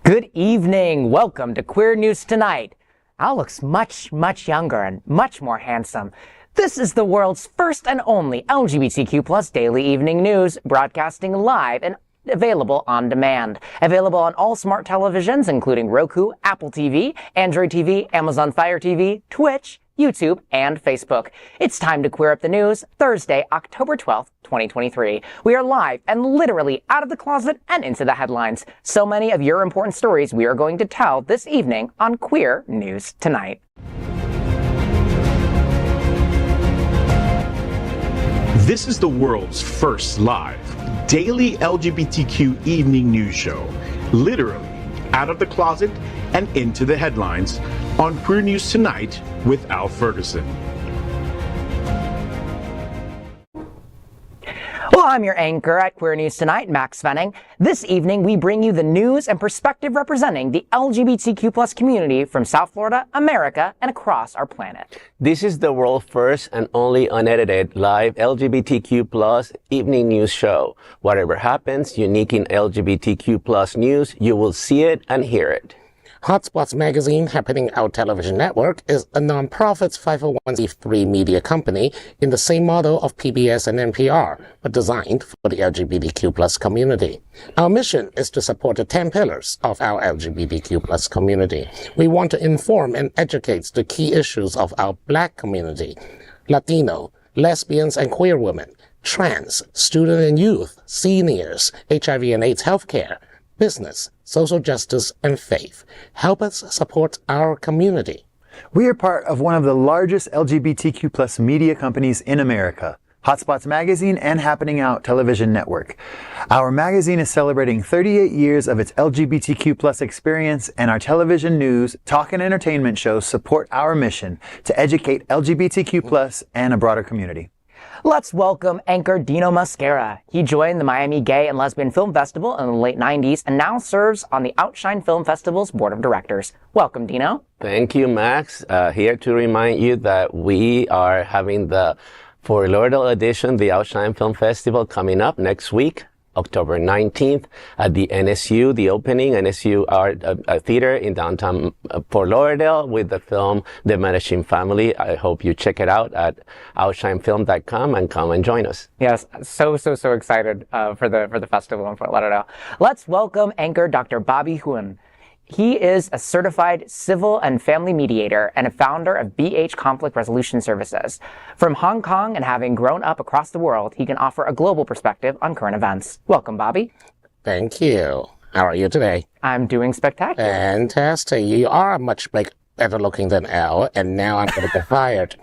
Good evening. Welcome to Queer News Tonight. Al looks much younger and much more handsome. This is the world's first and only LGBTQ+ daily evening news, broadcasting live and available on demand. Available on all smart televisions, including Roku, Apple TV, Android TV, Amazon Fire TV, Twitch, YouTube, and Facebook. It's time to queer up the news, Thursday, October 12th, 2023. We are live and literally out of the closet and into the headlines. So many of your important stories we are going to tell this evening on Queer News Tonight. This is the world's first live daily LGBTQ evening news show, literally out of the closet and into the headlines on Queer News Tonight with Al Ferguson. Well, I'm your anchor at Queer News Tonight, Maxx Fenning. This evening, we bring you the news and perspective representing the LGBTQ+ community from South Florida, America, and across our planet. This is the world's first and only unedited live LGBTQ+ evening news show. Whatever happens, unique in LGBTQ+ news, you will see it and hear it. Hotspots Magazine, Happening Out Television Network, is a non-profit 501c3 media company in the same model of PBS and NPR, but designed for the LGBTQ+ community. Our mission is to support the 10 pillars of our LGBTQ+ community. We want to inform and educate the key issues of our Black community, Latino, lesbians and queer women, trans, student and youth, seniors, HIV and AIDS healthcare, business, social justice, and faith. Help us support our community. We are part of one of the largest LGBTQ+ media companies in America, Hotspots Magazine and Happening Out Television Network. Our magazine is celebrating 38 years of its LGBTQ+ experience, and our television news, talk, and entertainment shows support our mission to educate LGBTQ+ and a broader community. Let's welcome anchor Dino Mosquera. He joined the Miami Gay and Lesbian Film Festival in the late 90s and now serves on the Outshine Film Festival's board of directors. Welcome, Dino. Thank you, Max. Here to remind you that we are having the Fort Lauderdale edition, the Outshine Film Festival, coming up next week, October 19th, at the NSU, the opening NSU Art Theater in downtown Fort Lauderdale with the film The Medellin Family. I hope you check it out at outshinefilm.com and come and join us. Yes, so excited for the festival in Fort Lauderdale. Let's welcome anchor Dr. Bobby Huen. He is a certified civil and family mediator and a founder of BH Conflict Resolution Services. From Hong Kong and having grown up across the world, he can offer a global perspective on current events. Welcome, Bobby. Thank you. How are you today? I'm doing spectacular. Fantastic. You are much better looking than Al, and now I'm going to get fired.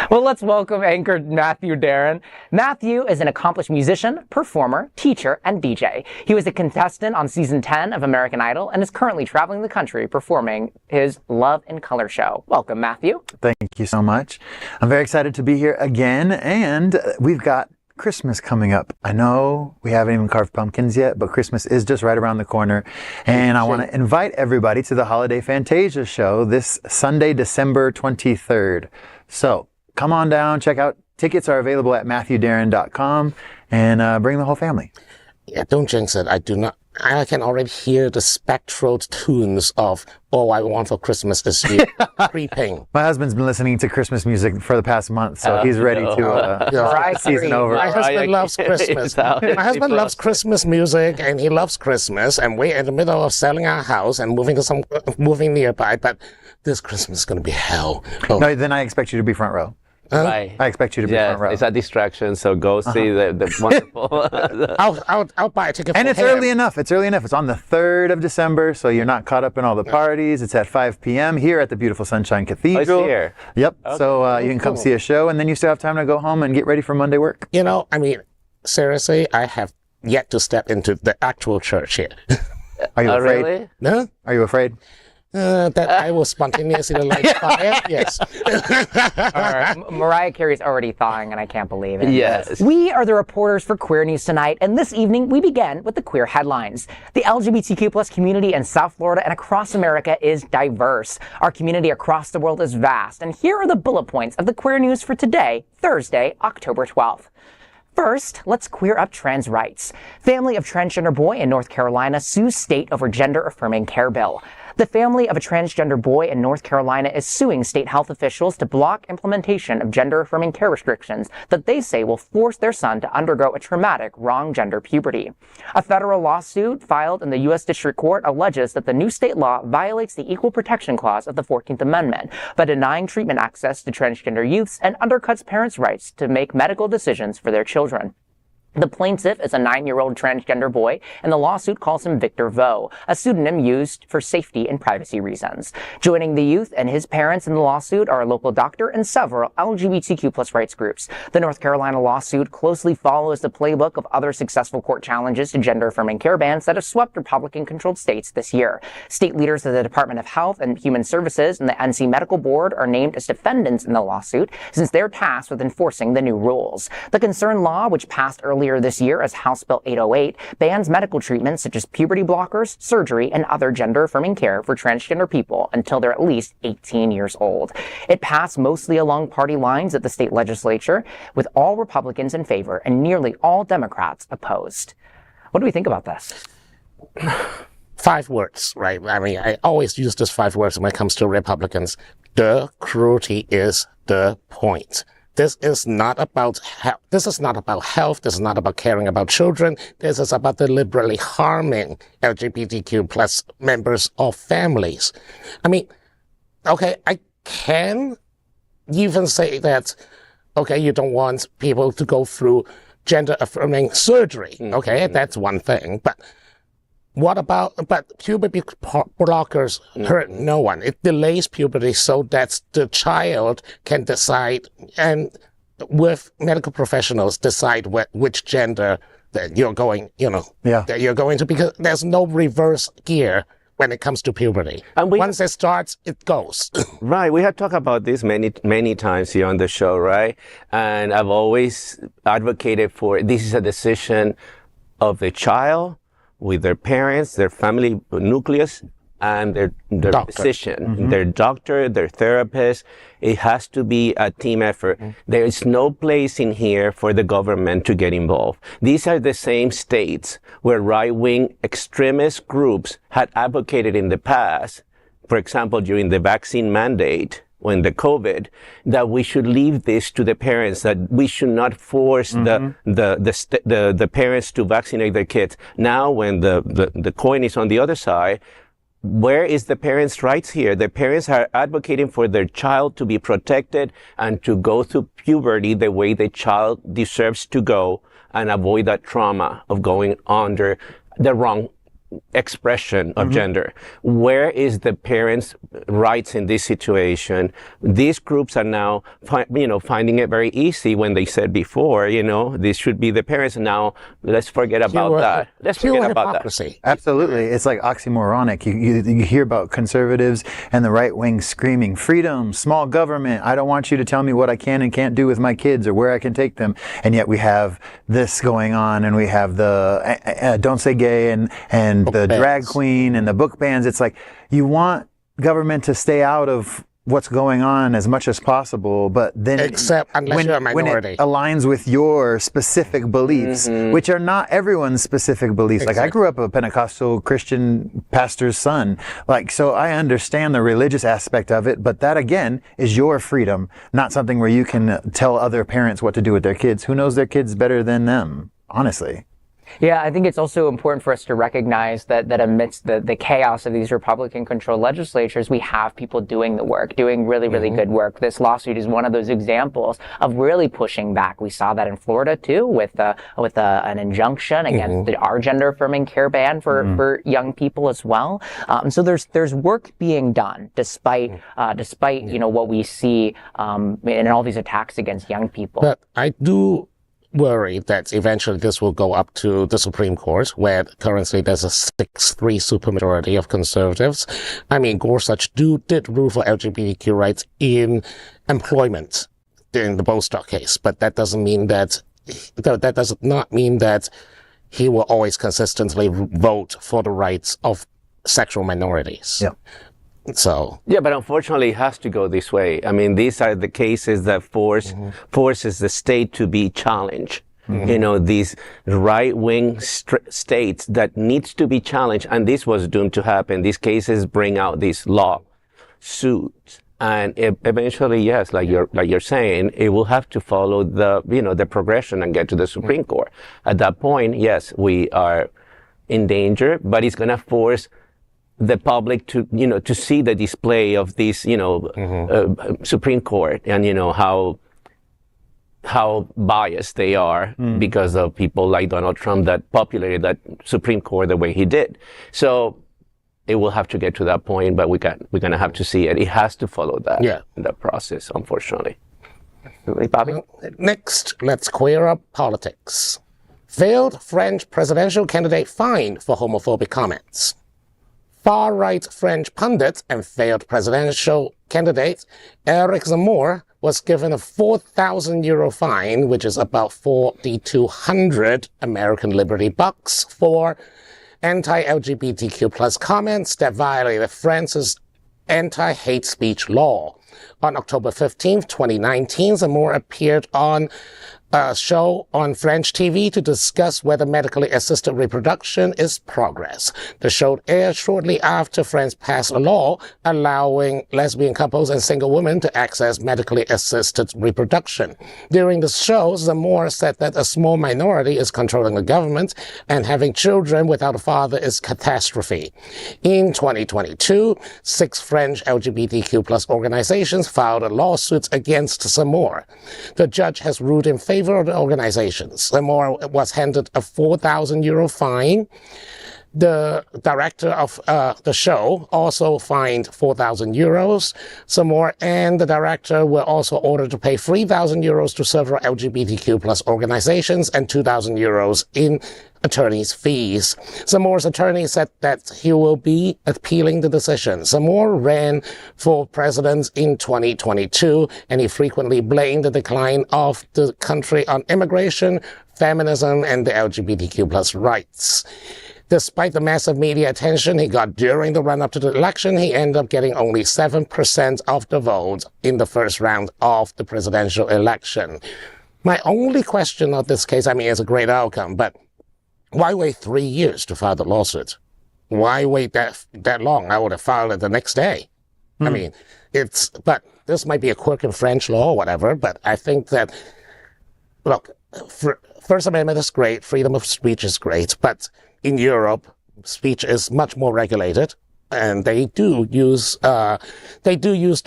Well, let's welcome anchor Matthew Darren. Matthew is an accomplished musician, performer, teacher, and DJ. He was a contestant on season 10 of American Idol and is currently traveling the country performing his Love in Color show. Welcome, Matthew. Thank you so much. I'm very excited to be here again, and we've got Christmas coming up. I know we haven't even carved pumpkins yet, but Christmas is just right around the corner. And I want to invite everybody to the Holiday Fantasia show this Sunday, December 23rd. So come on down, check out. Tickets are available at MatthewDarren.com, and bring the whole family. Yeah, don't jinx it. I can already hear the spectral tunes of All I Want for Christmas Is You creeping. My husband's been listening to Christmas music for the past month, so he's ready to season over. My husband loves Christmas. My husband loves Christmas music, and he loves Christmas, and we're in the middle of selling our house and moving nearby, but this Christmas is going to be hell. Oh. No, then I expect you to be front row. Right. I expect you to be front row. It's a distraction, so go see the wonderful. I'll buy a ticket. And it's early enough. It's early enough. It's on the 3rd of December, so you're not caught up in all the parties. It's at 5 p.m. here at the beautiful Sunshine Cathedral. Oh, it's here. Yep. Okay. So you can come see a show, and then you still have time to go home and get ready for Monday work. You know, I mean, seriously, I have yet to step into the actual church here. Are you afraid? Really? No? Are you afraid? That I will spontaneously light fire. Yes. All right. Mariah Carey's already thawing, and I can't believe it. Yes. We are the reporters for Queer News Tonight, and this evening we begin with the queer headlines. The LGBTQ+ community in South Florida and across America is diverse. Our community across the world is vast, and here are the bullet points of the queer news for today, Thursday, October 12th. First, let's queer up trans rights. Family of transgender boy in North Carolina sues state over gender-affirming care bill. The family of a transgender boy in North Carolina is suing state health officials to block implementation of gender-affirming care restrictions that they say will force their son to undergo a traumatic wrong gender puberty. A federal lawsuit filed in the U.S. District Court alleges that the new state law violates the Equal Protection Clause of the 14th Amendment by denying treatment access to transgender youths and undercuts parents' rights to make medical decisions for their children. The plaintiff is a 9-year-old transgender boy, and the lawsuit calls him Victor Vo, a pseudonym used for safety and privacy reasons. Joining the youth and his parents in the lawsuit are a local doctor and several LGBTQ+ rights groups. The North Carolina lawsuit closely follows the playbook of other successful court challenges to gender-affirming care bans that have swept Republican-controlled states this year. State leaders of the Department of Health and Human Services and the NC Medical Board are named as defendants in the lawsuit since they're tasked with enforcing the new rules. The concerned law, which passed earlier this year as House Bill 808, bans medical treatments such as puberty blockers, surgery, and other gender-affirming care for transgender people until they're at least 18 years old. It passed mostly along party lines at the state legislature, with all Republicans in favor and nearly all Democrats opposed. What do we think about this? 5 words, right? I mean, I always use these 5 words when it comes to Republicans. The cruelty is the point. This is not about health. This is not about caring about children. This is about deliberately harming LGBTQ plus members of families. I mean, okay, I can even say that, okay, you don't want people to go through gender-affirming surgery. Okay, that's one thing. But what about, puberty blockers hurt no one. It delays puberty so that the child can decide, and with medical professionals, decide which gender that you're going, that you're going to, because there's no reverse gear when it comes to puberty. And once it starts, it goes. Right. We have talked about this many times here on the show, right? And I've always advocated for, this is a decision of the child, with their parents, their family nucleus, and their physician, their doctor, their therapist. It has to be a team effort. There is no place in here for the government to get involved. These are the same states where right-wing extremist groups had advocated in the past, for example, during the vaccine mandate, when the COVID, that we should leave this to the parents, that we should not force the parents to vaccinate their kids. Now, when the coin is on the other side, where is the parents' rights here? The parents are advocating for their child to be protected and to go through puberty the way the child deserves to go and avoid that trauma of going under the wrong expression of gender. Where is the parents' rights in this situation? These groups are now, finding it very easy when they said before, this should be the parents. Now, let's forget about that. Let's forget about that. Absolutely. It's like oxymoronic. You hear about conservatives and the right wing screaming, freedom, small government. I don't want you to tell me what I can and can't do with my kids or where I can take them. And yet we have this going on, and we have the don't say gay and the drag queen and the book bans. It's like you want government to stay out of what's going on as much as possible, but then except unless you're a minority, when it aligns with your specific beliefs, which are not everyone's specific beliefs. Exactly. Like I grew up a Pentecostal Christian pastor's son, so I understand the religious aspect of it, but that again is your freedom, not something where you can tell other parents what to do with their kids. Who knows their kids better than them, honestly? Yeah, I think it's also important for us to recognize that amidst the chaos of these Republican-controlled legislatures, we have people doing the work, doing really, really good work. This lawsuit is one of those examples of really pushing back. We saw that in Florida too, with an injunction against our gender-affirming care ban for young people as well. So there's work being done despite what we see in all these attacks against young people. But I do worry that eventually this will go up to the Supreme Court, where currently there's a 6-3 supermajority of conservatives. I mean, Gorsuch did rule for LGBTQ rights in employment in the Bostock case, but that does not mean that he will always consistently vote for the rights of sexual minorities. Yeah. So yeah, but unfortunately, it has to go this way. I mean, these are the cases that forces the state to be challenged. you know, these right-wing states that needs to be challenged. And this was doomed to happen. These cases bring out these lawsuits. And eventually, yes, like you're saying, it will have to follow the, you know, the progression and get to the Supreme Court. At that point, yes, we are in danger, but it's going to force the public to, you know, to see the display of this, you know, Supreme Court and, you know, how biased they are because of people like Donald Trump that populated that Supreme Court the way he did. So it will have to get to that point, but we're going to have to see it. It has to follow that process, unfortunately. Bobby? Next, let's queer up politics. Failed French presidential candidate fined for homophobic comments. Far-right French pundit and failed presidential candidate Eric Zemmour was given a 4,000 euro fine, which is about 4,200 American Liberty bucks, for anti-LGBTQ plus comments that violated France's anti-hate speech law. On October 15, 2019, Zemmour appeared on a show on French TV to discuss whether medically assisted reproduction is progress. The show aired shortly after France passed a law allowing lesbian couples and single women to access medically assisted reproduction. During the show, Zemmour said that a small minority is controlling the government and having children without a father is catastrophe. In 2022, 6 French LGBTQ plus organizations filed a lawsuit against Zemmour. The judge has ruled in favor of the organizations. Zemmour was handed a 4,000 euro fine. The director of the show also fined 4,000 euros. Zemmour and the director were also ordered to pay 3,000 euros to several LGBTQ plus organizations and 2,000 euros in attorney's fees. Zemmour's attorney said that he will be appealing the decision. Zemmour ran for president in 2022, and he frequently blamed the decline of the country on immigration, feminism, and the LGBTQ plus rights. Despite the massive media attention he got during the run-up to the election, he ended up getting only 7% of the vote in the first round of the presidential election. My only question of this case, I mean, it's a great outcome, but why wait 3 years to file the lawsuit? Why wait that long? I would have filed it the next day. I mean, but this might be a quirk in French law or whatever, but I think that, look, First Amendment is great, freedom of speech is great, but in Europe, speech is much more regulated, and they do use the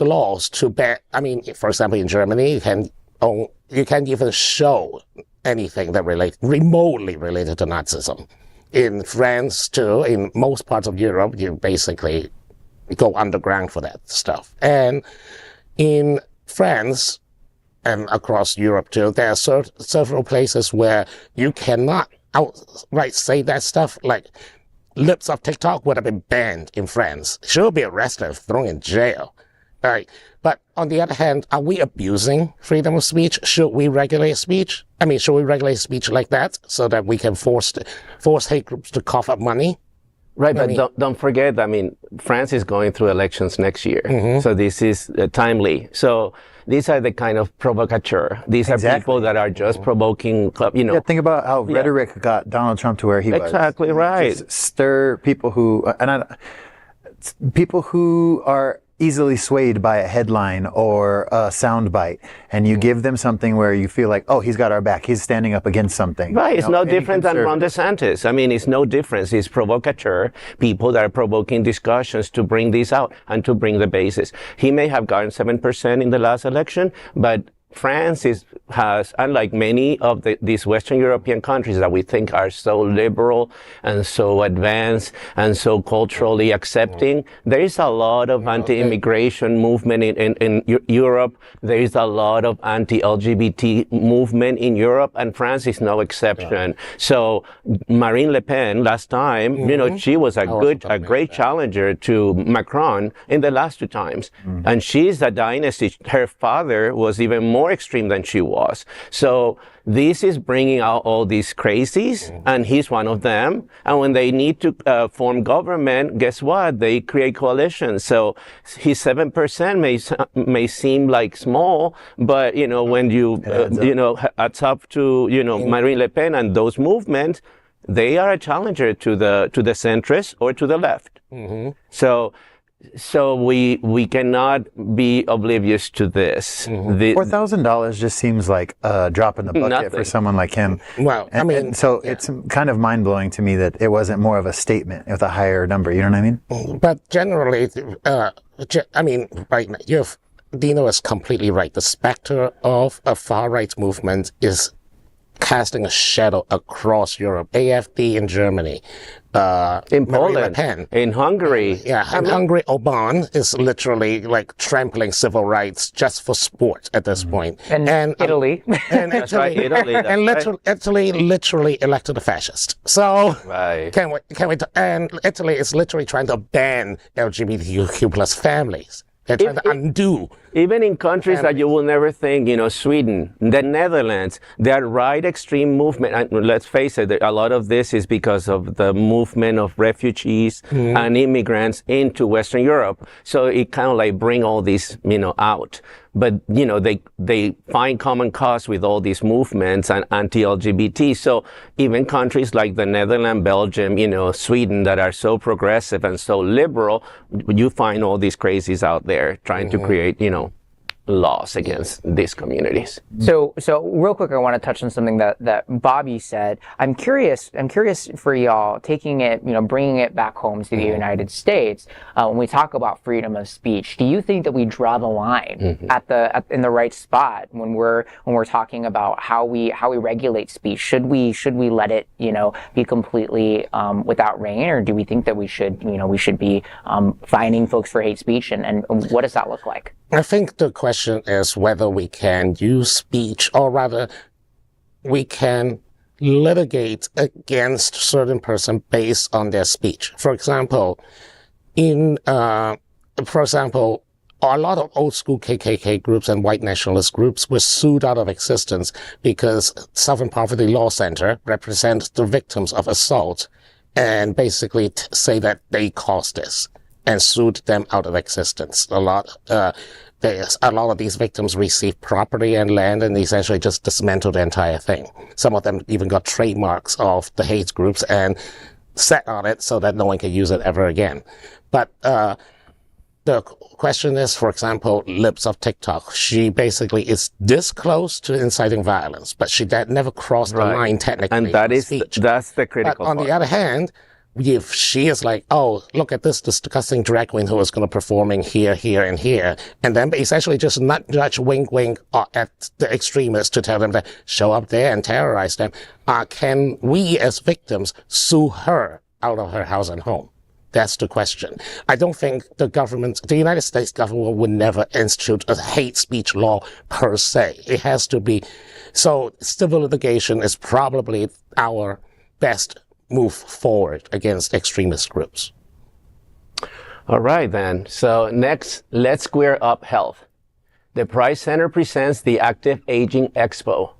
laws to ban. I mean, for example, in Germany, you can't even show anything that remotely related to Nazism. In France, too, in most parts of Europe, you basically go underground for that stuff. And in France, and across Europe, too, there are several places where you cannot outright say that stuff. Like, Lips of TikTok would have been banned in France. She'll be arrested, thrown in jail. All right. But on the other hand, are we abusing freedom of speech? Should we regulate speech? I mean, should we regulate speech like that so that we can force hate groups to cough up money? Right, but don't forget, I mean, France is going through elections next year. So this is timely. So these are the kind of provocateur. These are people that are just provoking, you know. Yeah, think about how rhetoric got Donald Trump to where he was. Exactly right. Just stir people who, people who are easily swayed by a headline or a soundbite, and you give them something where you feel like, oh, he's got our back. He's standing up against something. Right. It's no different than Ron DeSantis. I mean, it's no difference. It's provocateur, people that are provoking discussions to bring this out and to bring the basis. He may have gotten 7% in the last election, but France has, unlike many of these Western European countries that we think are so liberal and so advanced and so culturally accepting, there is a lot of anti-immigration movement in Europe. There is a lot of anti-LGBT movement in Europe, and France is no exception. So Marine Le Pen last time, you know, she was a great challenger to Macron in the last 2 times. And she's a dynasty. Her father was even more more extreme than she was. So this is bringing out all these crazies, and he's one of them. And when they need to form government, guess what? They create coalitions. So his 7% may seem like small, but when you adds up to Marine Le Pen and those movements, they are a challenger to the centrist or to the left. So we cannot be oblivious to this. $4,000 just seems like a drop in the bucket for someone like him. Well, and so it's kind of mind blowing to me that it wasn't more of a statement with a higher number. You know what I mean? But generally, right now, Dino is completely right. The specter of a far right movement is casting a shadow across Europe. AfD in Germany, in Poland, in Hungary. In Hungary, Orbán is literally like trampling civil rights just for sport at this point. And Italy. And That's right, Italy. Italy literally elected a fascist. So right. can we? And Italy is literally trying to ban LGBTQ plus families. They're trying to undo. Even in countries that you will never think, Sweden, the Netherlands, their right extreme movement, and let's face it, a lot of this is because of the movement of refugees and immigrants into Western Europe. So it kind of like bring all these, out. But, they find common cause with all these movements and anti-LGBT. So even countries like the Netherlands, Belgium, Sweden that are so progressive and so liberal, you find all these crazies out there trying to create, laws against these communities. So real quick, I want to touch on something that Bobby said. I'm curious for y'all taking it, bringing it back home to the United States. When we talk about freedom of speech, do you think that we draw the line in the right spot when we're talking about how we regulate speech? Should we let it, be completely without rein, or do we think that we should be fining folks for hate speech, and what does that look like? I think the question is whether we can use speech, or rather, we can litigate against certain person based on their speech. For example, a lot of old school KKK groups and white nationalist groups were sued out of existence because Southern Poverty Law Center represents the victims of assault and basically say that they caused this, and sued them out of existence. A lot of these victims received property and land and essentially just dismantled the entire thing. Some of them even got trademarks of the hate groups and sat on it so that no one can use it ever again. But the question is, for example, Lips of TikTok. She basically is this close to inciting violence, but she never crossed the line technically. And that's the critical part. On the other hand, if she is like, oh, look at this disgusting drag queen who is going to performing here, here, and here, and then essentially just nudge, wink, wink at the extremists to tell them to show up there and terrorize them, can we as victims sue her out of her house and home? That's the question. I don't think the United States government would never institute a hate speech law per se. It has to be, so civil litigation is probably our best move forward against extremist groups. All right, then. So next, let's square up health. The Price Center presents the Active Aging Expo.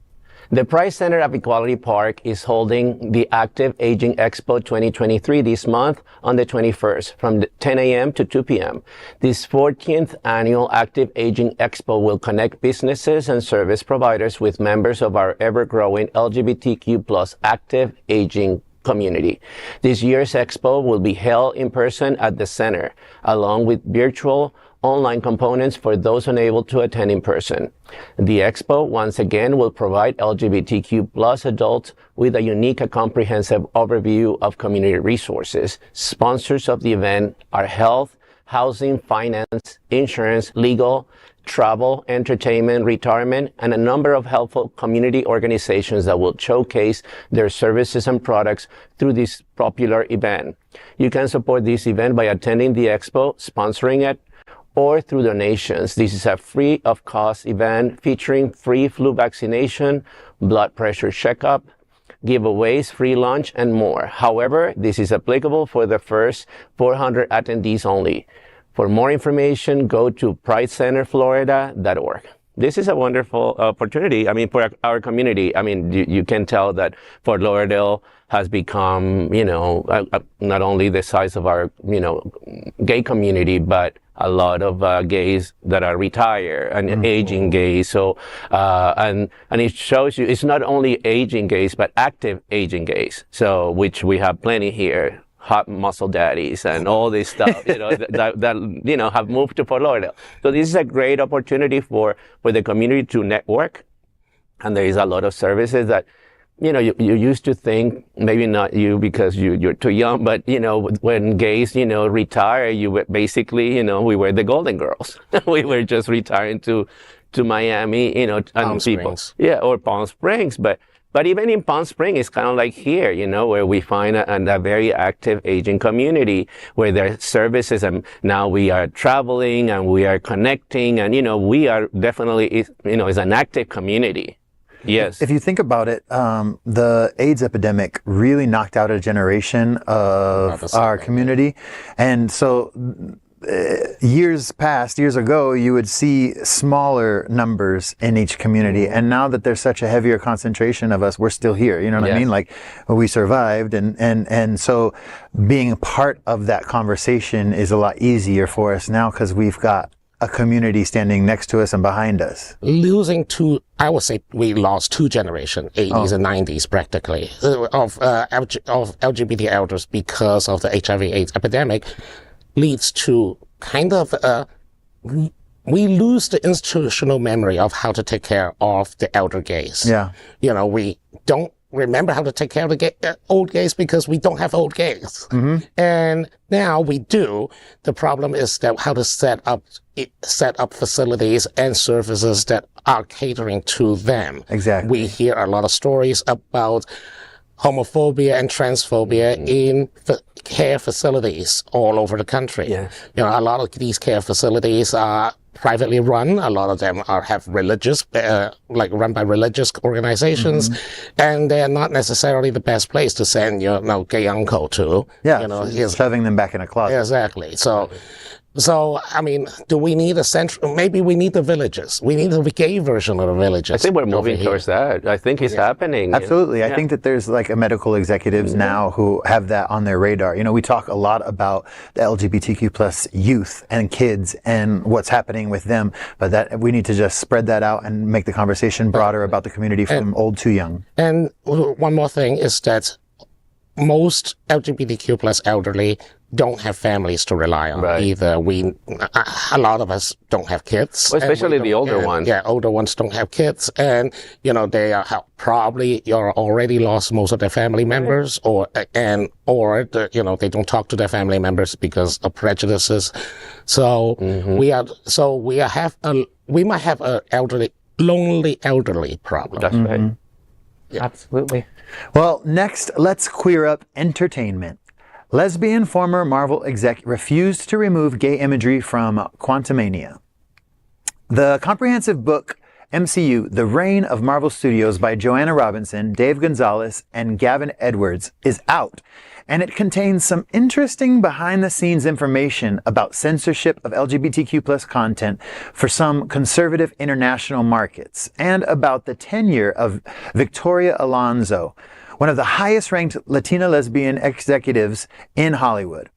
The Price Center at Equality Park is holding the Active Aging Expo 2023 this month on the 21st from 10 a.m. to 2 p.m. This 14th annual Active Aging Expo will connect businesses and service providers with members of our ever-growing LGBTQ plus active aging community. This year's expo will be held in person at the center, along with virtual online components for those unable to attend in person. The expo, once again, will provide LGBTQ plus adults with a unique and comprehensive overview of community resources. Sponsors of the event are health, housing, finance, insurance, legal, travel, entertainment, retirement, and a number of helpful community organizations that will showcase their services and products through this popular event. You can support this event by attending the expo, sponsoring it, or through donations. This is a free of cost event featuring free flu vaccination, blood pressure checkup, giveaways, free lunch, and more. However, this is applicable for the first 400 attendees only. For more information, go to pridecenterflorida.org. this is a wonderful opportunity. I mean, for our community. I mean, you can tell that Fort Lauderdale has become, not only the size of our, gay community, but a lot of gays that are retired and aging gays. So, and it shows you it's not only aging gays, but active aging gays. So, which we have plenty here. Hot muscle daddies and all this stuff, that have moved to Fort Lauderdale. So this is a great opportunity for the community to network. And there is a lot of services that, you used to think, maybe not you because you're too young, but, when gays, retire, you were basically, we were the Golden Girls. We were just retiring to Miami, and Palm people. Springs. Yeah, or Palm Springs. But even in Palm Springs, it's kind of like here, where we find a very active aging community where there are services, and now we are traveling and we are connecting, and, we are definitely, is an active community. Yes. If you think about it, the AIDS epidemic really knocked out a generation of our community. And so years ago, you would see smaller numbers in each community. And now that there's such a heavier concentration of us, we're still here. You know what I mean? Like, we survived. And so being a part of that conversation is a lot easier for us now because we've got a community standing next to us and behind us. I would say we lost two generations, 80s and 90s practically, of LGBT elders because of the HIV/AIDS epidemic. Leads to kind of we lose the institutional memory of how to take care of the elder gays. Yeah. We don't remember how to take care of the old gays because we don't have old gays. Mm-hmm. And now we do. The problem is that how to set up facilities and services that are catering to them. Exactly. We hear a lot of stories about homophobia and transphobia in care facilities all over the country. Yes. A lot of these care facilities are privately run. A lot of them have religious, run by religious organizations, and they're not necessarily the best place to send your gay uncle to. Yeah, shoving them back in a closet. Exactly. So, I mean, do we need a central? Maybe we need the villages. We need the gay version of the villages. I think we're moving towards that. I think it's happening. Absolutely. I think that there's like a medical executives now who have that on their radar. We talk a lot about the LGBTQ plus youth and kids and what's happening with them, but that we need to just spread that out and make the conversation broader about the community from old to young. And one more thing is that most LGBTQ plus elderly don't have families to rely on either. A lot of us don't have kids. Well, especially the older ones. Yeah, older ones don't have kids. And, they are probably already lost most of their family members or they don't talk to their family members because of prejudices. So we might have a lonely elderly problem. That's right. Yeah. Absolutely. Well, next, let's queer up entertainment. Lesbian former Marvel exec refused to remove gay imagery from Quantumania. The comprehensive book MCU, The Reign of Marvel Studios by Joanna Robinson, Dave Gonzalez, and Gavin Edwards is out, and it contains some interesting behind-the-scenes information about censorship of LGBTQ plus content for some conservative international markets, and about the tenure of Victoria Alonso, one of the highest-ranked Latina lesbian executives in Hollywood,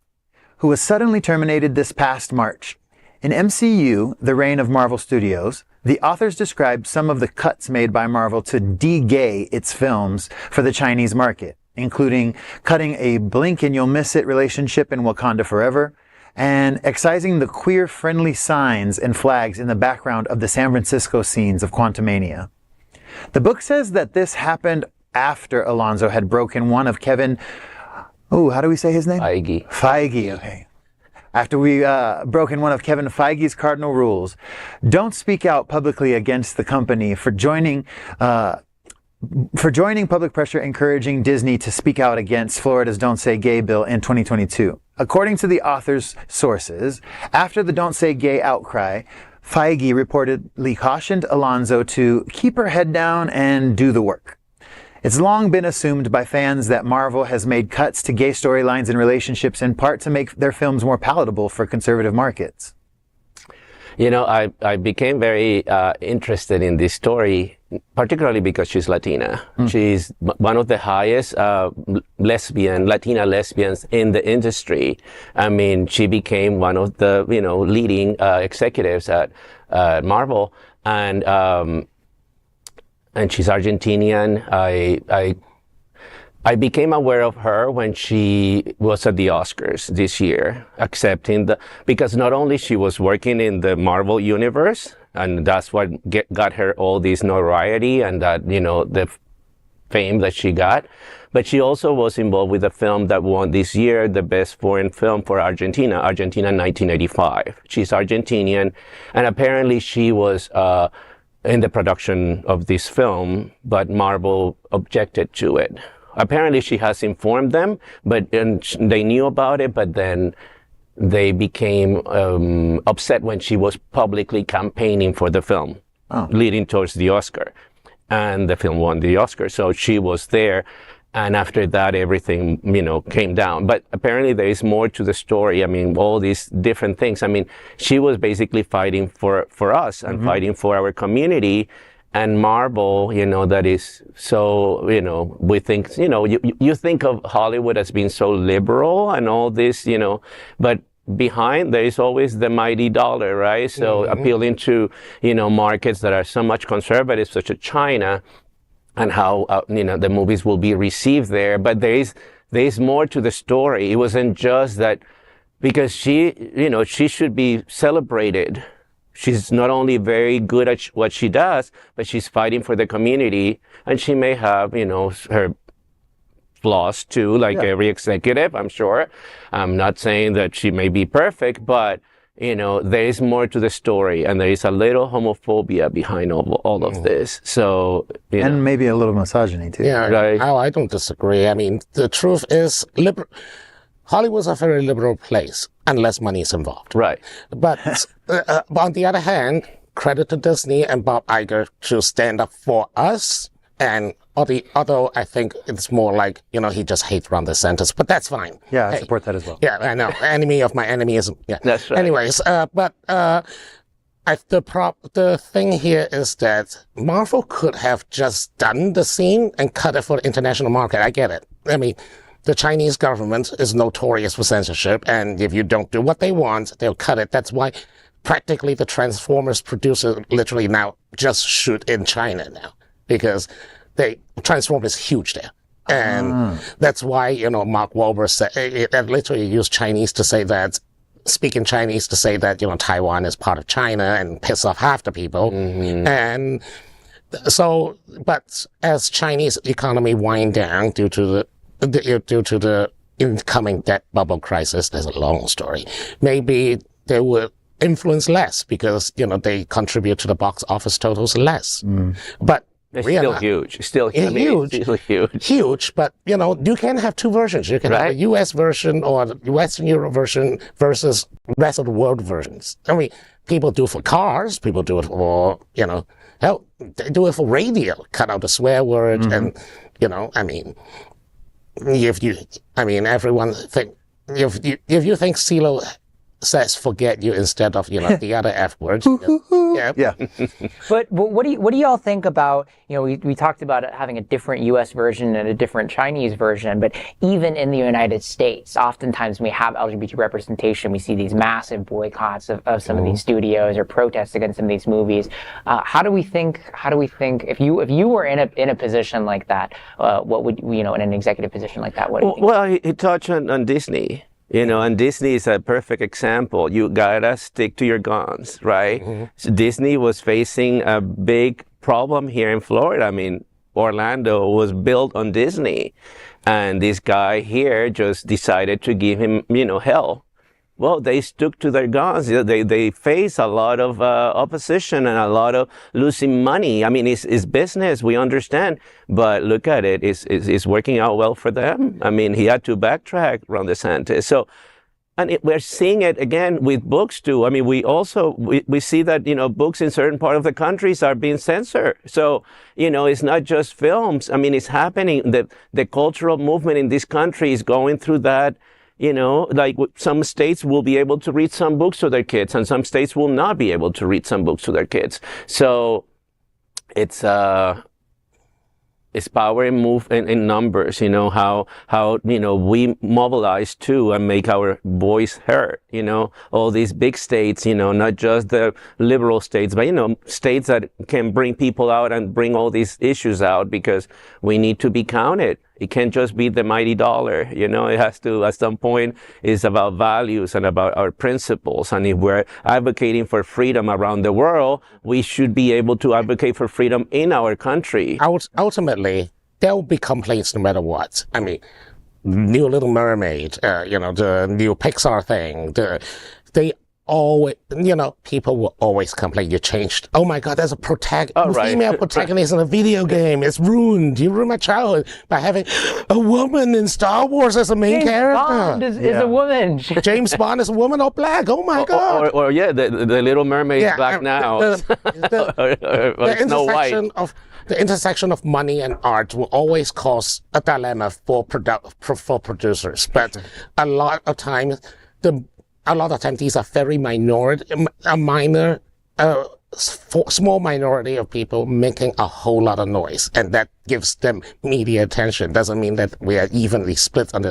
who was suddenly terminated this past March. In MCU, The Reign of Marvel Studios, the authors described some of the cuts made by Marvel to de-gay its films for the Chinese market, including cutting a blink and you'll miss it relationship in Wakanda Forever, and excising the queer-friendly signs and flags in the background of the San Francisco scenes of Quantumania. The book says that this happened after Alonso had broken one of Kevin... how do we say his name? Feige, okay. After we broken one of Kevin Feige's cardinal rules. Don't speak out publicly against the company for joining public pressure encouraging Disney to speak out against Florida's Don't Say Gay bill in 2022. According to the author's sources, after the Don't Say Gay outcry, Feige reportedly cautioned Alonso to keep her head down and do the work. It's long been assumed by fans that Marvel has made cuts to gay storylines and relationships in part to make their films more palatable for conservative markets. You know, I became very interested in this story, particularly because she's Latina. She's one of the highest Latina lesbians in the industry. I mean, she became one of the, leading executives at Marvel. And she's Argentinian. I became aware of her when she was at the Oscars this year, because not only she was working in the Marvel universe, and that's what got her all this notoriety and that, the fame that she got, but she also was involved with a film that won this year the best foreign film for Argentina 1985. She's Argentinian, and apparently she was in the production of this film, but Marvel objected to it. Apparently she has informed them, and they knew about it, but then they became upset when she was publicly campaigning for the film, leading towards the Oscar. And the film won the Oscar, so she was there. And after that, everything, came down. But apparently there is more to the story. I mean, all these different things. I mean, she was basically fighting for us and fighting for our community. And Marvel, that is so, we think, you think of Hollywood as being so liberal and all this, but behind there is always the mighty dollar, right? So appealing to, markets that are so much conservative, such as China, and how, the movies will be received there. But there is more to the story. It wasn't just that, because she should be celebrated. She's not only very good at what she does, but she's fighting for the community, and she may have, her flaws too, like every executive, I'm sure. I'm not saying that she may be perfect, but, there is more to the story, and there is a little homophobia behind all of this. So, and maybe a little misogyny too. Yeah, right? I don't disagree. I mean, the truth is, Hollywood's a very liberal place, unless money is involved. Right. But on the other hand, credit to Disney and Bob Iger to stand up for us. And although I think it's more like, he just hates Ron DeSantis, but that's fine. Yeah, I support that as well. Yeah, I know. Enemy of my enemy is, yeah. That's right. Anyways, the thing here is that Marvel could have just done the scene and cut it for the international market. I get it. I mean, the Chinese government is notorious for censorship, and if you don't do what they want, they'll cut it. That's why practically the Transformers producer literally now just shoot in China now, because Transformers is huge there. And that's why, Mark Wahlberg said, literally used Chinese to say that, speaking Chinese to say that, Taiwan is part of China and piss off half the people. And so, but as Chinese economy wind down due to the incoming debt bubble crisis, there's a long story. Maybe they will influence less because, they contribute to the box office totals less. But it's still huge. Huge, but, you can have two versions. You can have a U.S. version or the Western Europe version versus rest of the world versions. I mean, people do it for cars. People do it for, hell, they do it for radio. Cut out the swear word and, everyone think if you think CeeLo says forget you instead of the other F words. Yeah. But what do y'all think about, we talked about it having a different U.S. version and a different Chinese version, but even in the United States, oftentimes when we have LGBT representation, we see these massive boycotts of some of these studios or protests against some of these movies. How do we think if you were in a position like that, what would in an executive position like that? What do you think? Well, he touched on Disney. And Disney is a perfect example. You gotta stick to your guns, right? So Disney was facing a big problem here in Florida. I mean, Orlando was built on Disney. And this guy here just decided to give him, hell. Well, they stuck to their guns. They face a lot of opposition and a lot of losing money. I mean, it's business, we understand. But look at it, it's working out well for them. I mean, he had to backtrack, Ron DeSantis. So, we're seeing it again with books too. I mean, we see that, books in certain part of the countries are being censored. So, it's not just films. I mean, it's happening. The cultural movement in this country is going through that, Like some states will be able to read some books to their kids, and some states will not be able to read some books to their kids. So it's power and move in numbers, how we mobilize too and make our voice heard, all these big states, not just the liberal states, but, states that can bring people out and bring all these issues out, because we need to be counted. It can't just be the mighty dollar, it has to, at some point, it's about values and about our principles. And if we're advocating for freedom around the world, we should be able to advocate for freedom in our country. Ultimately, there will be complaints no matter what. I mean, new Little Mermaid, the new Pixar thing, they always, people will always complain. You changed. Oh my God, there's a female protagonist in a video game. It's ruined. You ruined my childhood by having a woman in Star Wars as a main character. Bond is a woman. James Bond is a woman or black. Oh my God. Or the Little Mermaid black now. The intersection of money and art will always cause a dilemma for producers. But a lot of times these are very small minority of people making a whole lot of noise, and that gives them media attention. Doesn't mean that we are evenly split on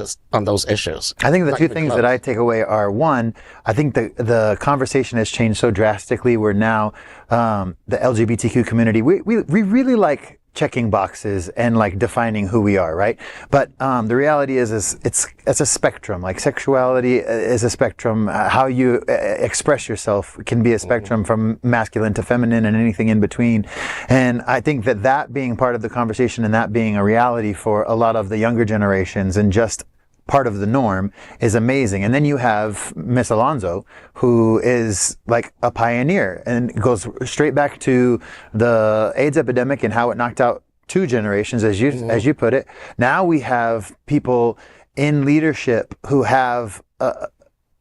those issues. I think the two things that I take away are, one, I think the conversation has changed so drastically where now the LGBTQ community, we really like checking boxes and like defining who we are, right? But the reality is it's a spectrum. Like sexuality is a spectrum. How you express yourself can be a spectrum from masculine to feminine and anything in between. And I think that being part of the conversation and that being a reality for a lot of the younger generations and just part of the norm is amazing. And then you have Miss Alonso, who is like a pioneer and goes straight back to the AIDS epidemic and how it knocked out 2 generations, as you put it. Now we have people in leadership who have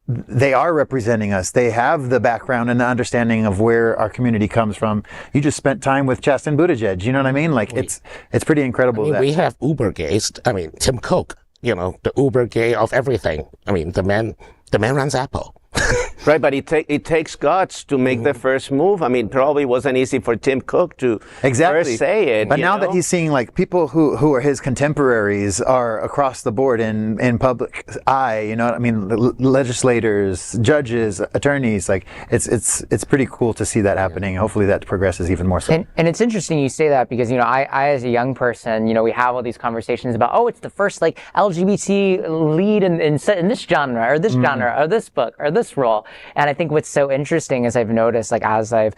they are representing us. They have the background and the understanding of where our community comes from. You just spent time with Chasten Buttigieg. You know what I mean? Like it's pretty incredible. We have Uber gays. I mean, Tim Cook. The Uber gay of everything. I mean, the man runs Apple. Right, but it takes guts to make the first move. I mean, probably wasn't easy for Tim Cook to first say it. But now that he's seeing like people who are his contemporaries are across the board in public eye, I mean, legislators, judges, attorneys, like it's pretty cool to see that happening. Hopefully that progresses even more so. And it's interesting you say that because, I as a young person, we have all these conversations about, it's the first like LGBT lead in this genre or this genre or this book or this role. And I think what's so interesting is I've noticed, like, as I've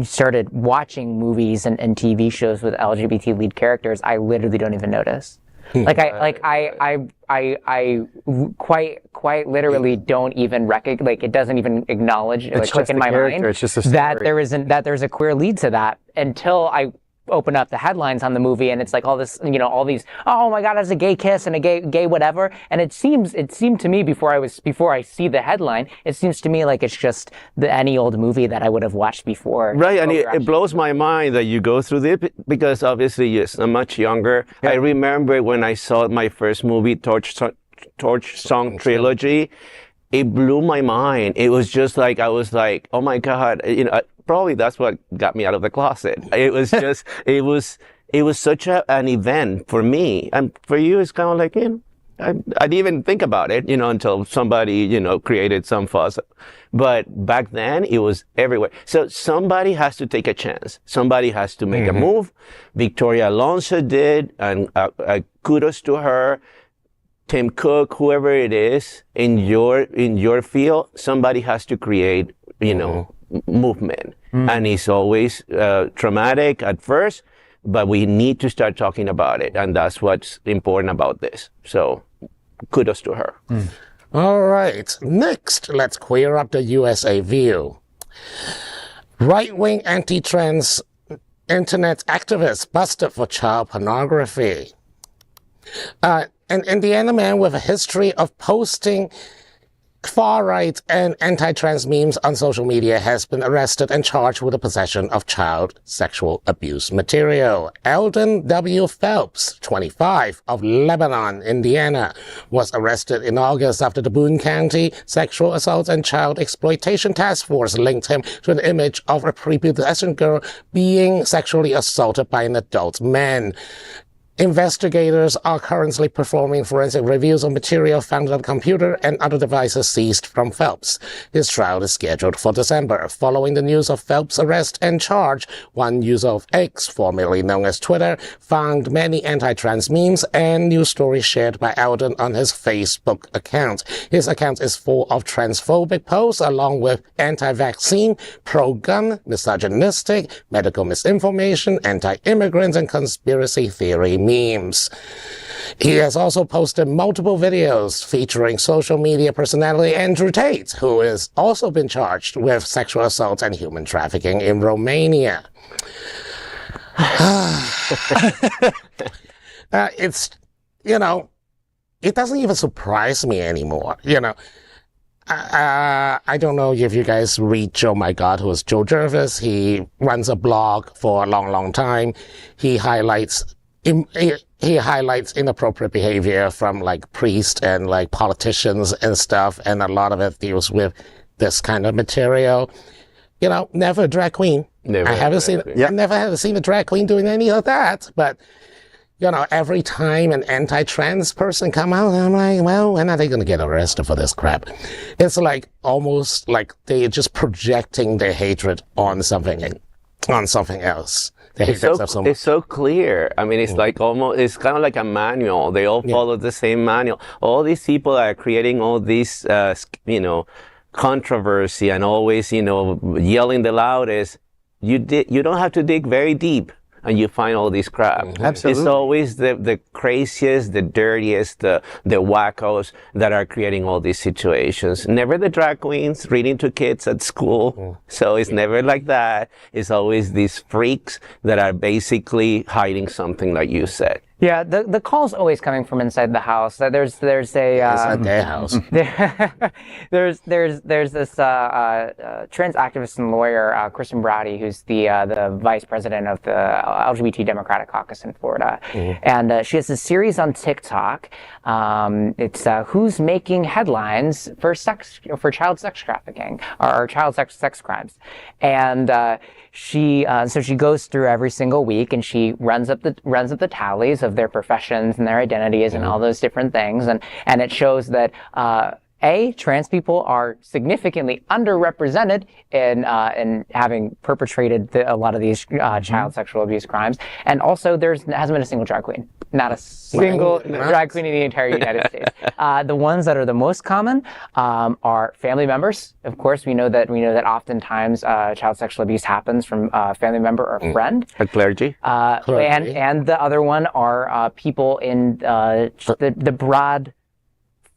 started watching movies and TV shows with LGBT lead characters, I literally don't even notice. I quite literally don't even recognize, like, it doesn't even acknowledge, like, click in my mind that there's a queer lead to that until I open up the headlines on the movie and it's like all this, all these, oh my God, it's a gay kiss and a gay whatever. And it seemed to me before I see the headline, it seems to me like it's just any old movie that I would have watched before. Right, and it blows my mind that you go through this because obviously I'm much younger. Yeah. I remember when I saw my first movie, Torch Song Trilogy. It blew my mind. It was just like, I was like, oh my God, probably that's what got me out of the closet. It was just, it was such an event for me. And for you, it's kind of like, I didn't even think about it, until somebody, created some fuss. But back then, it was everywhere. So somebody has to take a chance. Somebody has to make a move. Victoria Alonso did, and kudos to her. Tim Cook, whoever it is in your field, somebody has to create, movement. And it's always traumatic at first, but we need to start talking about it. And that's what's important about this. So kudos to her. All right. Next, let's queer up the USA view. Right-wing anti-trans internet activists busted for child pornography. An Indiana man with a history of posting far-right and anti-trans memes on social media has been arrested and charged with the possession of child sexual abuse material. Eldon W. Phelps, 25, of Lebanon, Indiana, was arrested in August after the Boone County Sexual Assault and Child Exploitation Task Force linked him to an image of a prepubescent girl being sexually assaulted by an adult man. Investigators are currently performing forensic reviews of material found on the computer and other devices seized from Phelps. His trial is scheduled for December. Following the news of Phelps' arrest and charge, one user of X, formerly known as Twitter, found many anti-trans memes and news stories shared by Eldon on his Facebook account. His account is full of transphobic posts along with anti-vaccine, pro-gun, misogynistic, medical misinformation, anti-immigrant, and conspiracy theory memes. He has also posted multiple videos featuring social media personality Andrew Tate, who has also been charged with sexual assault and human trafficking in Romania. It's, it doesn't even surprise me anymore, I don't know if you guys read Joe My God, who is Joe Jervis. He runs a blog for a long, long time. He highlights inappropriate behavior from priests and politicians and stuff, and a lot of it deals with this kind of material. Never a drag queen. I never have seen a drag queen doing any of that, but every time an anti-trans person come out, I'm like, well, when are they going to get arrested for this crap? It's almost like they're just projecting their hatred on something else. It's so clear. I mean, it's it's kind of like a manual. They all follow the same manual. All these people are creating all these, controversy and always, yelling the loudest. You don't have to dig very deep and you find all this crap. Absolutely. It's always the craziest, the dirtiest, the wackos that are creating all these situations. Never the drag queens reading to kids at school. So it's never like that. It's always these freaks that are basically hiding something like you said. Yeah, the call's always coming from inside the house. There's a inside their house. there's this trans activist and lawyer, Kristen Brady, who's the vice president of the LGBT Democratic Caucus in Florida, and she has a series on TikTok. It's who's making headlines for child sex trafficking or child sex crimes, and she goes through every single week and she runs up the tallies of their professions and their identities and all those different things, and it shows that trans people are significantly underrepresented in having perpetrated a lot of these child sexual abuse crimes, and also there hasn't been a single drag queen. Not a single drag queen in the entire United States. The ones that are the most common are family members. Of course, we know that oftentimes child sexual abuse happens from a family member or friend. A clergy. And the other one are people in the broad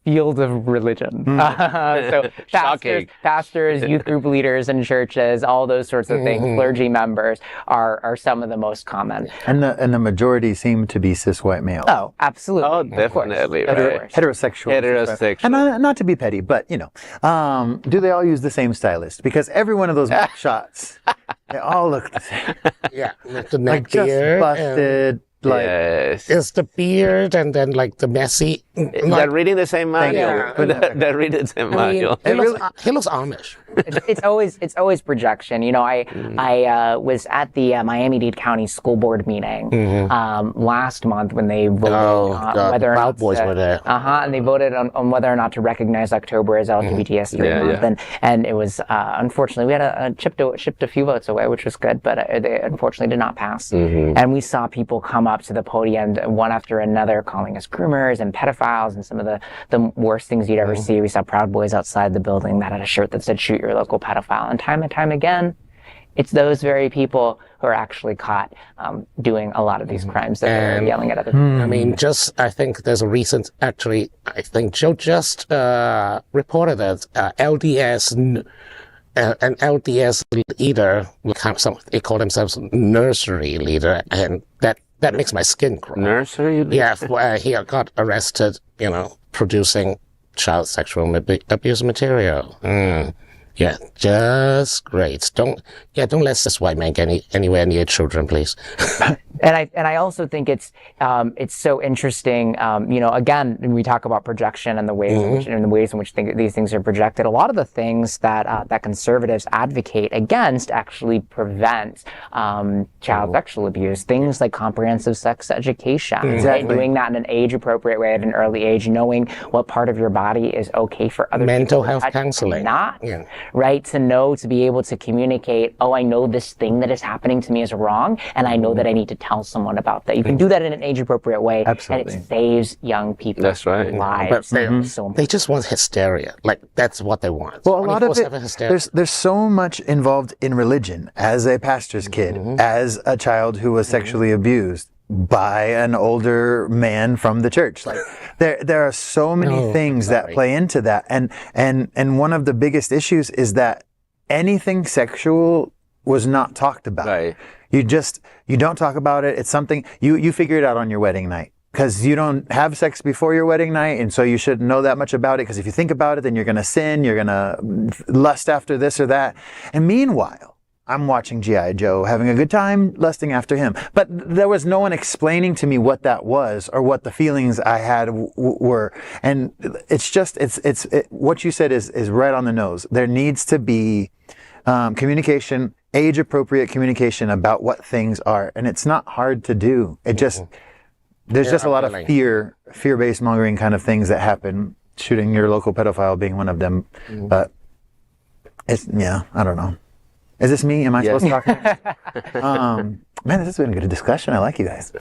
field of religion. So pastors, youth group leaders in churches, all those sorts of things, clergy members are some of the most common. And the majority seem to be cis white males. Oh, absolutely. Oh, definitely. Right. Heterosexual. And not to be petty, but do they all use the same stylist? Because every one of those shots, they all look the same. Yeah, the neck just beard busted. Yes. It's the beard and then the messy. They're reading the same manual. They're reading the same manual. He looks Amish. It's always projection. I was at the Miami-Dade County School Board meeting last month when they voted on whether or not Boys were there. And they voted on whether or not to recognize October as LGBT History Month, and it was unfortunately we had chipped a few votes away, which was good, but they unfortunately did not pass. And we saw people come up to the podium one after another calling us groomers and pedophiles and some of the worst things you'd ever see. We saw Proud Boys outside the building that had a shirt that said "Shoot your local pedophile," and time again, it's those very people who are actually caught doing a lot of these crimes that they're yelling at other people. I mean, I think there's a recent, I think Joe just reported that an LDS leader, they call themselves nursery leader, and that makes my skin crawl. Nursery leader? Yeah, he got arrested, producing child sexual abuse material. Yeah, just great. Don't let this white man get anywhere near children, please. And I also think it's so interesting. Again, when we talk about projection and the ways in which these things are projected, a lot of the things that conservatives advocate against actually prevent child sexual abuse. Things like comprehensive sex education, right? Doing that in an age-appropriate way at an early age, knowing what part of your body is okay for other mental people health counseling, not. Right? To be able to communicate, I know this thing that is happening to me is wrong, and I know that I need to tell someone about that. You can do that in an age-appropriate way, Absolutely. and it saves young people That's right. lives. But they just want hysteria. Like, that's what they want. Well, a lot of it, hysteria. there's so much involved in religion. As a pastor's kid, as a child who was sexually abused by an older man from the church. Like there are so many things that play into that. And one of the biggest issues is that anything sexual was not talked about. Right. You don't talk about it. It's something you figure it out on your wedding night. Because you don't have sex before your wedding night, and so you shouldn't know that much about it, because if you think about it, then you're going to sin, you're going to lust after this or that. And meanwhile, I'm watching G.I. Joe, having a good time, lusting after him. But there was no one explaining to me what that was or what the feelings I had were. And it's just, what you said is right on the nose. There needs to be communication, age-appropriate communication about what things are. And it's not hard to do. It just, there's just a lot of fear-based mongering kind of things that happen, shooting your local pedophile being one of them. But it's, I don't know. Is this me? Am I supposed to talk next? Man, this has been a good discussion. I like you guys.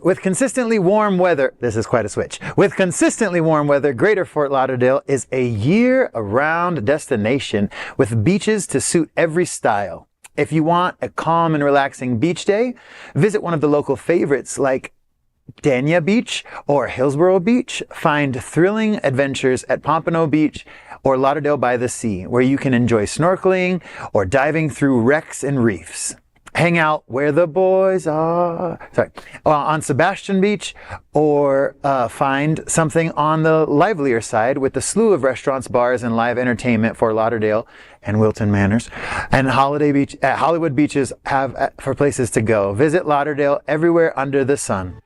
With consistently warm weather, this is quite a switch. With consistently warm weather, Greater Fort Lauderdale is a year-round destination with beaches to suit every style. If you want a calm and relaxing beach day, visit one of the local favorites like Dania Beach or Hillsborough Beach. Find thrilling adventures at Pompano Beach or Lauderdale by the Sea, where you can enjoy snorkeling or diving through wrecks and reefs. Hang out where the boys are. On Sebastian Beach, or find something on the livelier side with the slew of restaurants, bars, and live entertainment for Lauderdale and Wilton Manors. And Hollywood beaches have for places to go. Visit Lauderdale everywhere under the sun.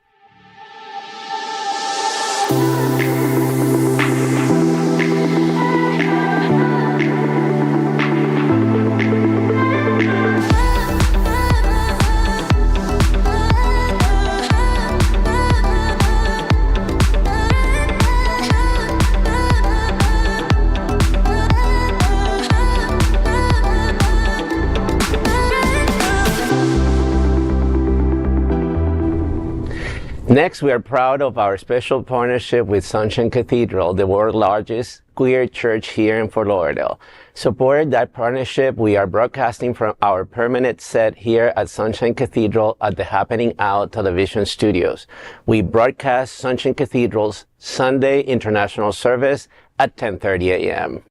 Next, we are proud of our special partnership with Sunshine Cathedral, the world's largest queer church here in Fort Lauderdale. Support that partnership. We are broadcasting from our permanent set here at Sunshine Cathedral at the Happening Out television studios. We broadcast Sunshine Cathedral's Sunday International Service at 10:30 a.m.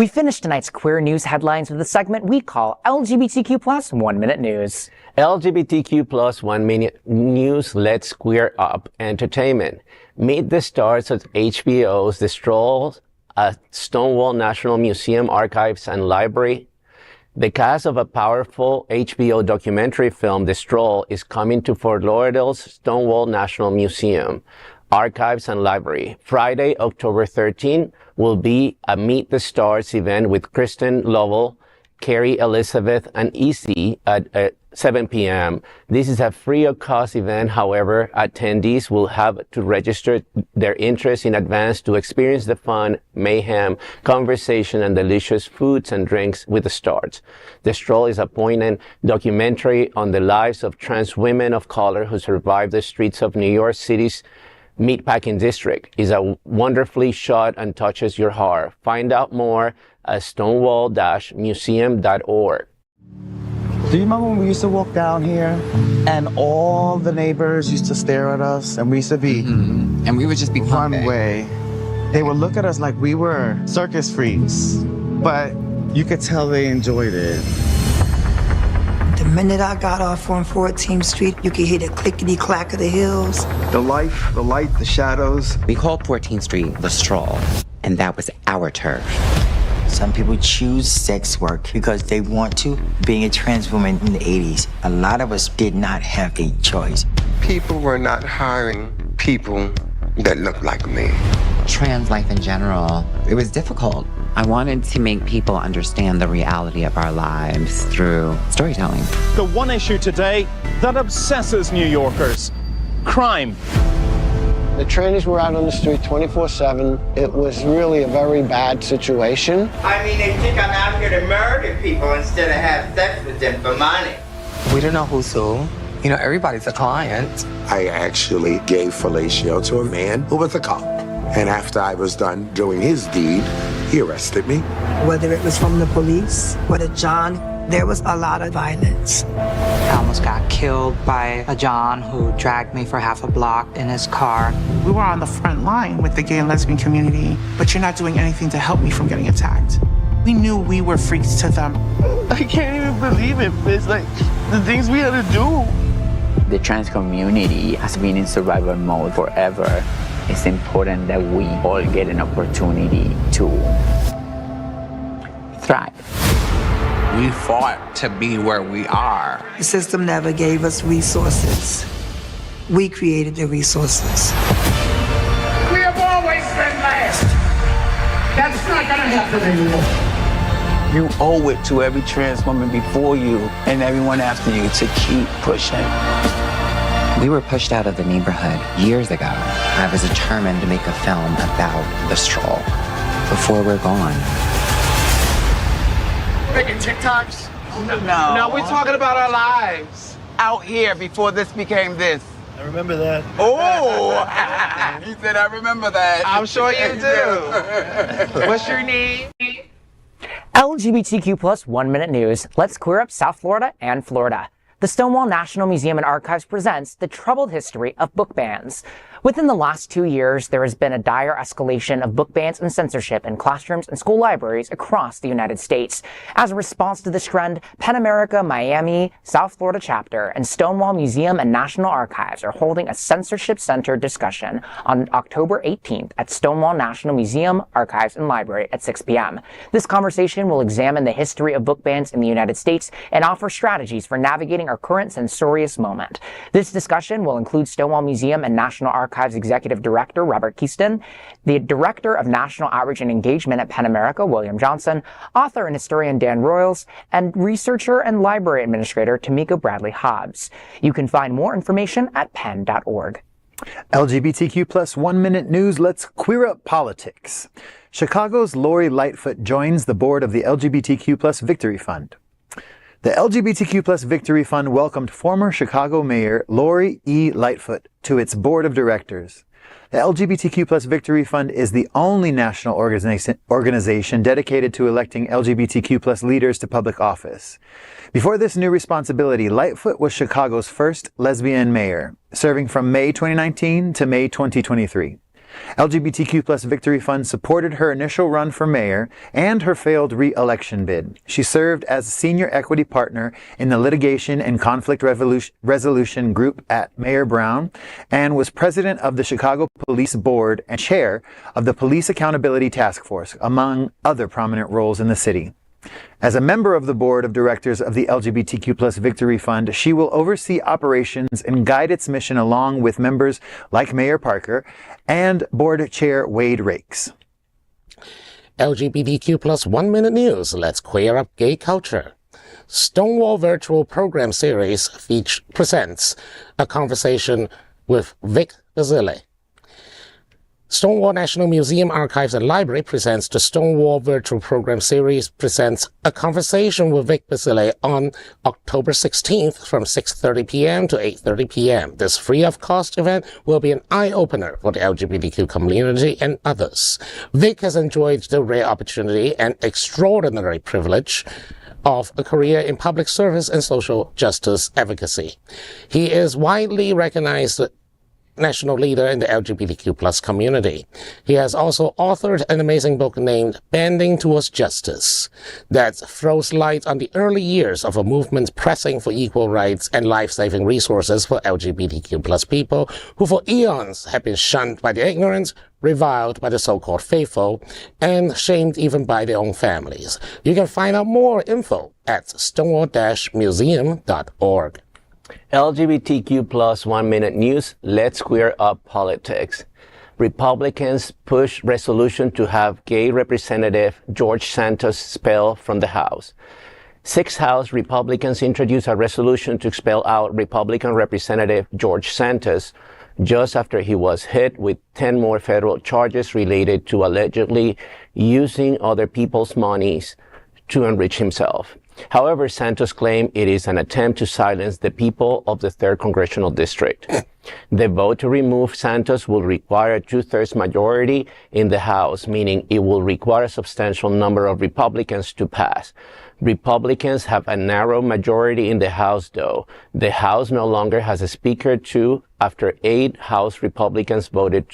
We finish tonight's queer news headlines with a segment we call LGBTQ plus 1 Minute News. LGBTQ plus 1 minute news lets queer up entertainment. Meet the stars of HBO's The Stroll at Stonewall National Museum Archives and Library. The cast of a powerful HBO documentary film, The Stroll, is coming to Fort Lauderdale's Stonewall National Museum Archives and Library. Friday, October 13, will be a Meet the Stars event with Kristen Lovell, Carrie Elizabeth, and Easy at 7 p.m. This is a free of cost event. However, attendees will have to register their interest in advance to experience the fun, mayhem, conversation, and delicious foods and drinks with the stars. The Stroll is a poignant documentary on the lives of trans women of color who survived the streets of New York City's Meatpacking District. Is a wonderfully shot and touches your heart. Find out more at stonewall-museum.org. Do you remember when we used to walk down here and all the neighbors used to stare at us and we used to be and we would just be one way. They would look at us like we were circus freaks, but you could tell they enjoyed it. The minute I got off on 14th Street, you could hear the clickety-clack of the hills. The life, the light, the shadows. We called 14th Street the Stroll, and that was our turf. Some people choose sex work because they want to. Being a trans woman in the 80s, a lot of us did not have a choice. People were not hiring people that looked like me. Trans life in general, it was difficult. I wanted to make people understand the reality of our lives through storytelling. The one issue today that obsesses New Yorkers: crime. The trannies were out on the street 24/7. It was really a very bad situation. I mean, they think I'm out here to murder people instead of have sex with them for money. We don't know who's who. You know, everybody's a client. I actually gave fellatio to a man who was a cop. And after I was done doing his deed, he arrested me. Whether it was from the police or the John, there was a lot of violence. I almost got killed by a John who dragged me for half a block in his car. We were on the front line with the gay and lesbian community, but you're not doing anything to help me from getting attacked. We knew we were freaks to them. I can't even believe it. It's like the things we had to do. The trans community has been in survival mode forever. It's important that we all get an opportunity to thrive. We fought to be where we are. The system never gave us resources. We created the resources. We have always been last. That's not gonna happen anymore. You owe it to every trans woman before you and everyone after you to keep pushing. We were pushed out of the neighborhood years ago. I was determined to make a film about the Stroll before we're gone. Making TikToks? No, we're talking about our lives out here before this became this. I remember that. Oh! He said, I remember that. I'm sure you do. What's your name? LGBTQ plus 1 Minute News. Let's queer up South Florida and Florida. The Stonewall National Museum and Archives presents the troubled history of book bans. Within the last 2 years, there has been a dire escalation of book bans and censorship in classrooms and school libraries across the United States. As a response to this trend, PEN America Miami, South Florida chapter, and Stonewall Museum and National Archives are holding a censorship-centered discussion on October 18th at Stonewall National Museum, Archives, and Library at 6 p.m. This conversation will examine the history of book bans in the United States and offer strategies for navigating our current censorious moment. This discussion will include Stonewall Museum and National Archives Executive Director Robert Keaston, the Director of National Outreach and Engagement at PEN America, William Johnson, author and historian Dan Royals, and researcher and library administrator Tamika Bradley Hobbs. You can find more information at pen.org. LGBTQ plus 1 Minute News. Let's queer up politics. Chicago's Lori Lightfoot joins the board of the LGBTQ plus Victory Fund. The LGBTQ plus Victory Fund welcomed former Chicago Mayor Lori E. Lightfoot to its board of directors. The LGBTQ plus Victory Fund is the only national organization dedicated to electing LGBTQ plus leaders to public office. Before this new responsibility, Lightfoot was Chicago's first lesbian mayor, serving from May 2019 to May 2023. LGBTQ plus Victory Fund supported her initial run for mayor and her failed re-election bid. She served as senior equity partner in the litigation and conflict resolution group at Mayor Brown and was president of the Chicago Police Board and chair of the Police Accountability Task Force, among other prominent roles in the city. As a member of the board of directors of the LGBTQ plus Victory Fund, she will oversee operations and guide its mission along with members like Mayor Parker and board chair Wade Rakes. LGBTQ plus 1 Minute News. Let's queer up gay culture. Stonewall virtual program series presents a conversation with Vic Basile. Stonewall National Museum Archives and Library presents the Stonewall Virtual Program Series presents a conversation with Vic Basile on October 16th from 6:30 p.m. to 8:30 p.m. This free-of-cost event will be an eye-opener for the LGBTQ community and others. Vic has enjoyed the rare opportunity and extraordinary privilege of a career in public service and social justice advocacy. He is widely recognized national leader in the LGBTQ plus community. He has also authored an amazing book named Bending Towards Justice that throws light on the early years of a movement pressing for equal rights and life-saving resources for LGBTQ plus people who for eons have been shunned by the ignorant, reviled by the so-called faithful, and shamed even by their own families. You can find out more info at stonewall-museum.org. LGBTQ plus 1 Minute News. Let's queer up politics. Republicans push resolution to have gay Representative George Santos expelled from the House. 6 House Republicans introduced a resolution to expel out Republican Representative George Santos just after he was hit with 10 more federal charges related to allegedly using other people's monies to enrich himself. However, Santos claimed it is an attempt to silence the people of the 3rd Congressional District. The vote to remove Santos will require a 2/3 majority in the House, meaning it will require a substantial number of Republicans to pass. Republicans have a narrow majority in the House, though. The House no longer has a Speaker, too, after 8 House Republicans voted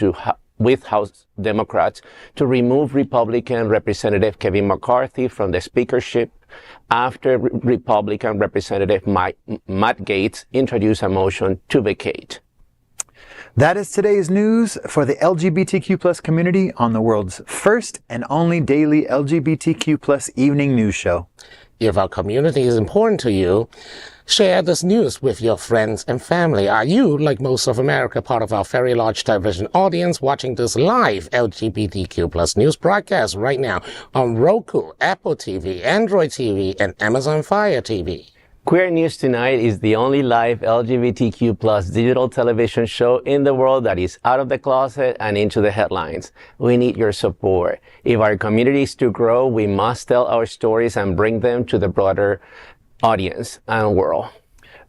with House Democrats to remove Republican Representative Kevin McCarthy from the speakership after Republican Representative Matt Gaetz introduced a motion to vacate. That is today's news for the LGBTQ plus community on the world's first and only daily LGBTQ plus evening news show. If our community is important to you, share this news with your friends and family. Are you, like most of America, part of our very large television audience watching this live LGBTQ plus news broadcast right now on Roku, Apple TV, Android TV, and Amazon Fire TV? Queer News Tonight is the only live LGBTQ plus digital television show in the world that is out of the closet and into the headlines. We need your support. If our community is to grow, we must tell our stories and bring them to the broader audience and world.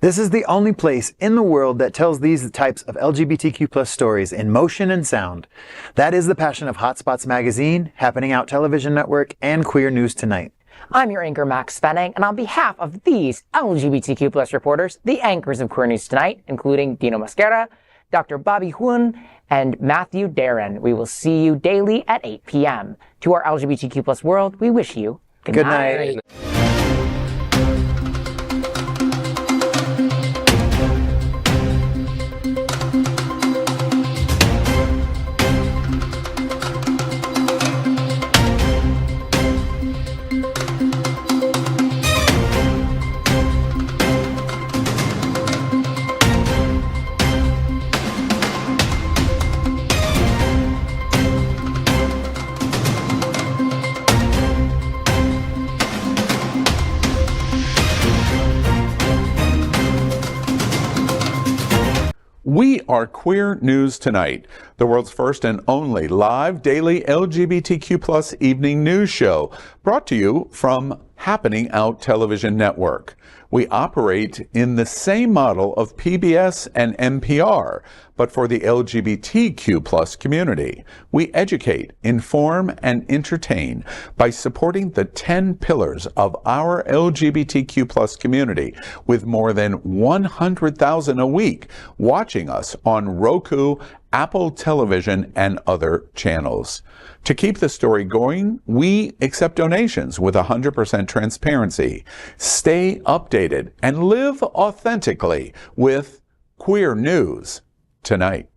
This is the only place in the world that tells these types of LGBTQ plus stories in motion and sound. That is the passion of Hotspots Magazine, Happening Out Television Network, and Queer News Tonight. I'm your anchor, Maxx Fenning, and on behalf of these LGBTQ plus reporters, the anchors of Queer News Tonight, including Dino Mosquera, Dr. Bobby Huen, and Matthew Darren, we will see you daily at 8 p.m. To our LGBTQ plus world, we wish you good night. We are Queer News Tonight, the world's first and only live daily LGBTQ plus evening news show, brought to you from Happening Out Television Network. We operate in the same model of PBS and NPR, but for the LGBTQ plus community. We educate, inform, and entertain by supporting the 10 pillars of our LGBTQ plus community, with more than 100,000 a week watching us on Roku, Apple Television, and other channels. To keep the story going, we accept donations with 100% transparency. Stay updated and live authentically with Queer News Tonight.